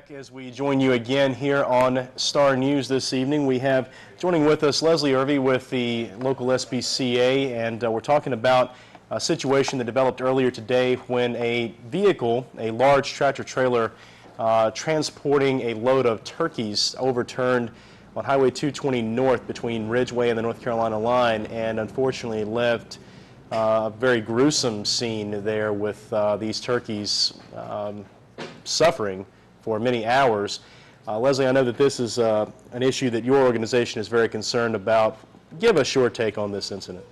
back as we join you again here on Star News this evening. We have joining with us Leslie Hervey with the local SPCA, and we're talking about a situation that developed earlier today when a vehicle, a large tractor-trailer transporting a load of turkeys, overturned on Highway 220 North between Ridgeway and the North Carolina line, and unfortunately left a very gruesome scene there with these turkeys suffering for many hours. Leslie, I know that this is an issue that your organization is very concerned about. Give us your take on this incident.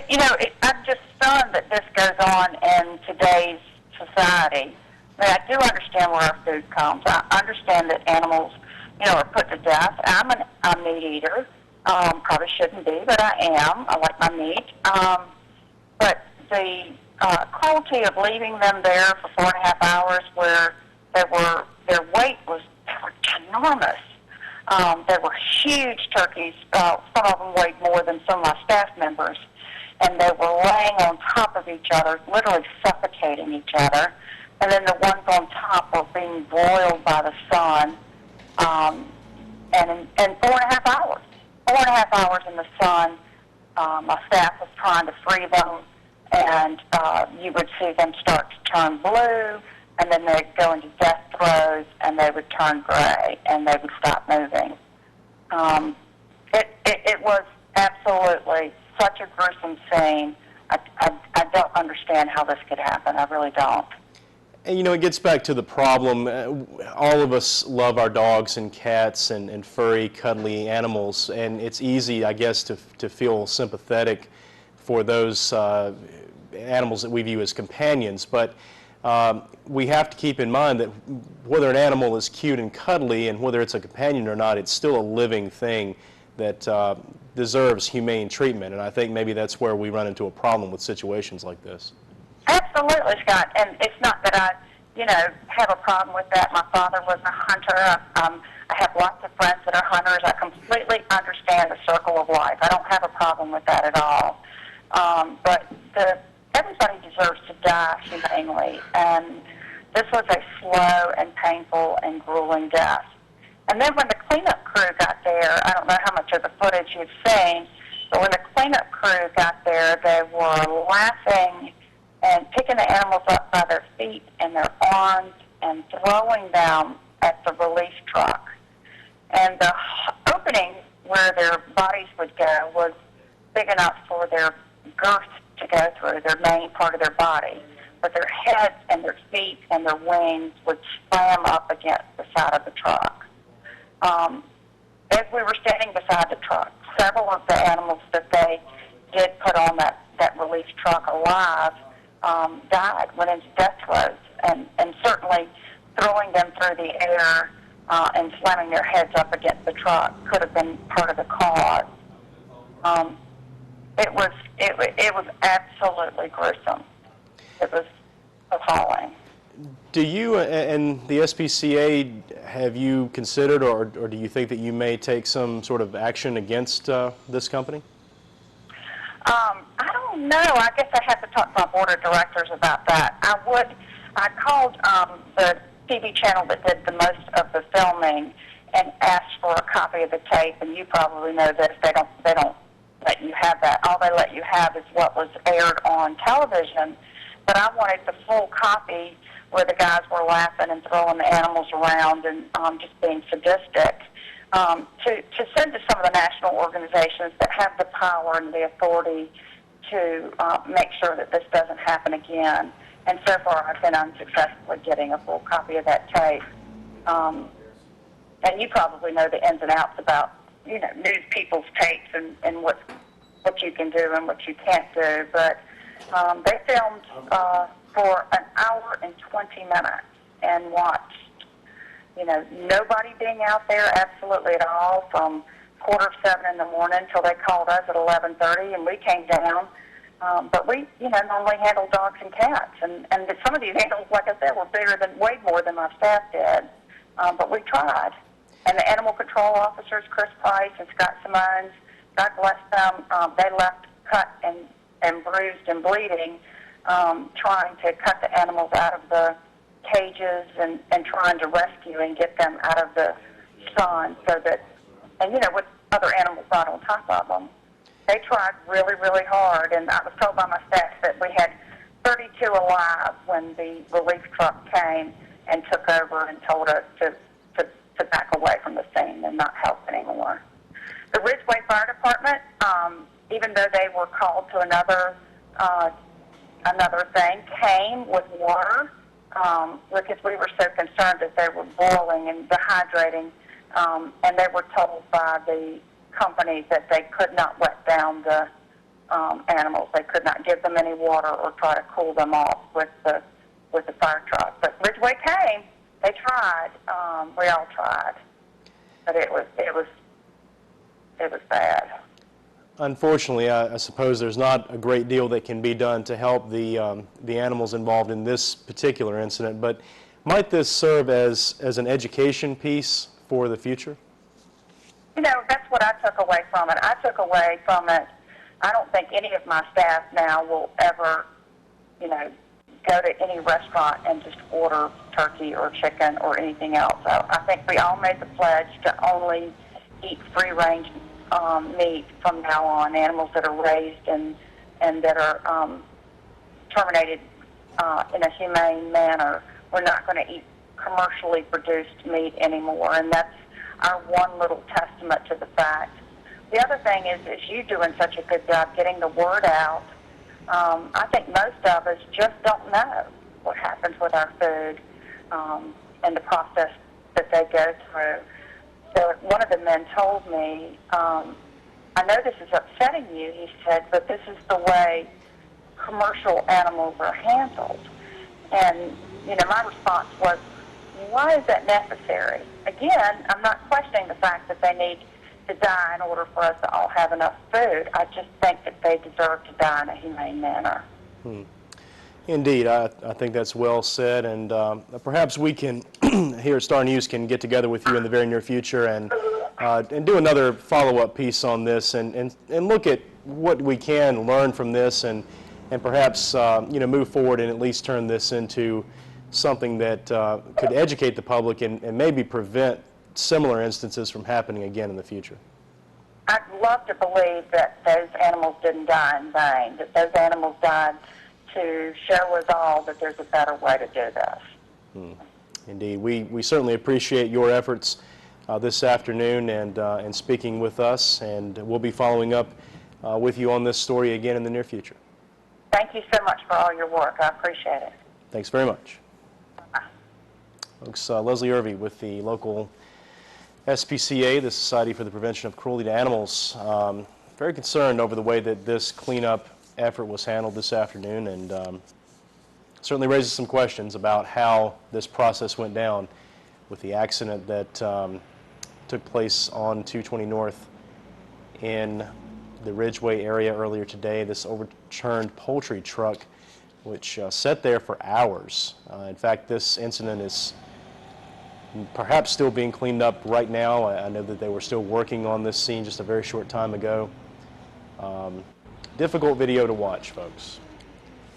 You know, I'm just stunned that this goes on in today's society. I mean, I do understand where our food comes. I understand that animals, you know, are put to death. I'm a meat eater. Probably shouldn't be, but I am. I like my meat. But the cruelty of leaving them there for 4.5 hours where their weight was enormous. They were huge turkeys. Some of them weighed more than some of my staff members. And they were laying on top of each other, literally suffocating each other. And then the ones on top were being broiled by the sun. And in 4.5 hours. 4.5 hours in the sun. My staff was trying to free them, and you would see them start to turn blue, and then they'd go into death throes, and they would turn gray, and they would stop moving. It was absolutely such a gruesome scene. I don't understand how this could happen. I really don't. And you know, it gets back to the problem. All of us love our dogs and cats and furry, cuddly animals, and it's easy, I guess, to feel sympathetic for those animals that we view as companions. But we have to keep in mind that whether an animal is cute and cuddly and whether it's a companion or not, it's still a living thing that deserves humane treatment. And I think maybe that's where we run into a problem with situations like this. Absolutely, Scott. And it's not that I, you know, have a problem with that. My father was a hunter. I have lots of friends that are hunters. I completely understand the circle of life. I don't have a problem with that at all. But everybody deserves to die humanely. And this was a slow and painful and grueling death. And then when the cleanup crew got there, I don't know how much of the footage you've seen, but when the cleanup crew got there, they were laughing and picking the animals up by their feet and their arms and throwing them at the relief truck. And the opening where their bodies would go was big enough for their girth to go through, their main part of their body. But their heads and their feet and their wings would slam up against the side of the truck. As we were standing beside the truck, several of the animals that they did put on that relief truck alive died, went into death throes, and certainly throwing them through the air and slamming their heads up against the truck could have been part of the cause. It was absolutely gruesome. It was appalling. Do you and the SPCA, have you considered or do you think that you may take some sort of action against this company? I don't know. I guess I have to talk to my board of directors about that. I called the TV channel that did the most of the filming and asked for a copy of the tape, and you probably know this. They don't let you have that. All they let you have is what was aired on television. But I wanted the full copy where the guys were laughing and throwing the animals around and just being sadistic, to send to some of the national organizations that have the power and the authority to make sure that this doesn't happen again. And so far I've been unsuccessful at getting a full copy of that tape. And you probably know the ins and outs about, you know, news people's tapes and what you can do and what you can't do. But they filmed for 1 hour and 20 minutes and watched, you know, nobody being out there absolutely at all from 6:45 in the morning until they called us at 11:30 and we came down. But we, you know, normally handle dogs and cats. And some of these animals, like I said, were bigger way more than my staff did. But we tried. And the animal control officers, Chris Price and Scott Simons, God bless them, they left cut and bruised and bleeding, trying to cut the animals out of the cages and trying to rescue and get them out of the sun so that, and with other animals right on top of them. They tried really, really hard, and I was told by my staff that we had 32 alive when the relief truck came and took over and told us to back away from the scene and not help anymore. The Ridgeway Fire Department, even though they were called to another thing, came with water because we were so concerned that they were boiling and dehydrating, and they were told by the company that they could not wet down the animals. They could not give them any water or try to cool them off with the fire truck. But Ridgeway came. They tried. We all tried, but it was bad. Unfortunately, I suppose there's not a great deal that can be done to help the animals involved in this particular incident. But might this serve as an education piece for the future? That's what I took away from it. I took away from it. I don't think any of my staff now will ever, go to any restaurant and just order turkey or chicken or anything else. I think we all made the pledge to only eat free-range meat from now on, animals that are raised and that are terminated in a humane manner. We're not going to eat commercially produced meat anymore, and that's our one little testament to the fact. The other thing is you doing such a good job getting the word out. I think most of us just don't know what happens with our food and the process that they go through. So one of the men told me, I know this is upsetting you, he said, but this is the way commercial animals are handled. And, my response was, why is that necessary? Again, I'm not questioning the fact that they need to die in order for us to all have enough food. I just think that they deserve to die in a humane manner. Indeed, I think that's well said, and perhaps we can, here at Star News, can get together with you in the very near future and do another follow-up piece on this and look at what we can learn from this and perhaps move forward and at least turn this into something that could educate the public and maybe prevent similar instances from happening again in the future. I'd love to believe that those animals didn't die in vain, that those animals died to show us all that there's a better way to do this. Indeed. We certainly appreciate your efforts this afternoon and speaking with us, and we'll be following up with you on this story again in the near future. Thank you so much for all your work. I appreciate it. Thanks very much. Folks, Leslie Hervey with the local SPCA, the Society for the Prevention of Cruelty to Animals, very concerned over the way that this cleanup effort was handled this afternoon, and certainly raises some questions about how this process went down with the accident that took place on 220 North in the Ridgeway area earlier today. This overturned poultry truck which sat there for hours. In fact, this incident is perhaps still being cleaned up right now. I know that they were still working on this scene just a very short time ago. Difficult video to watch, folks.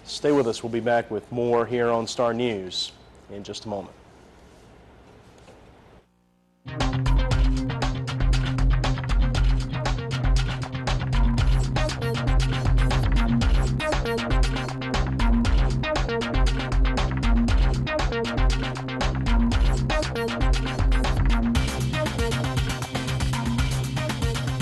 Stay with us. We'll be back with more here on Star News in just a moment.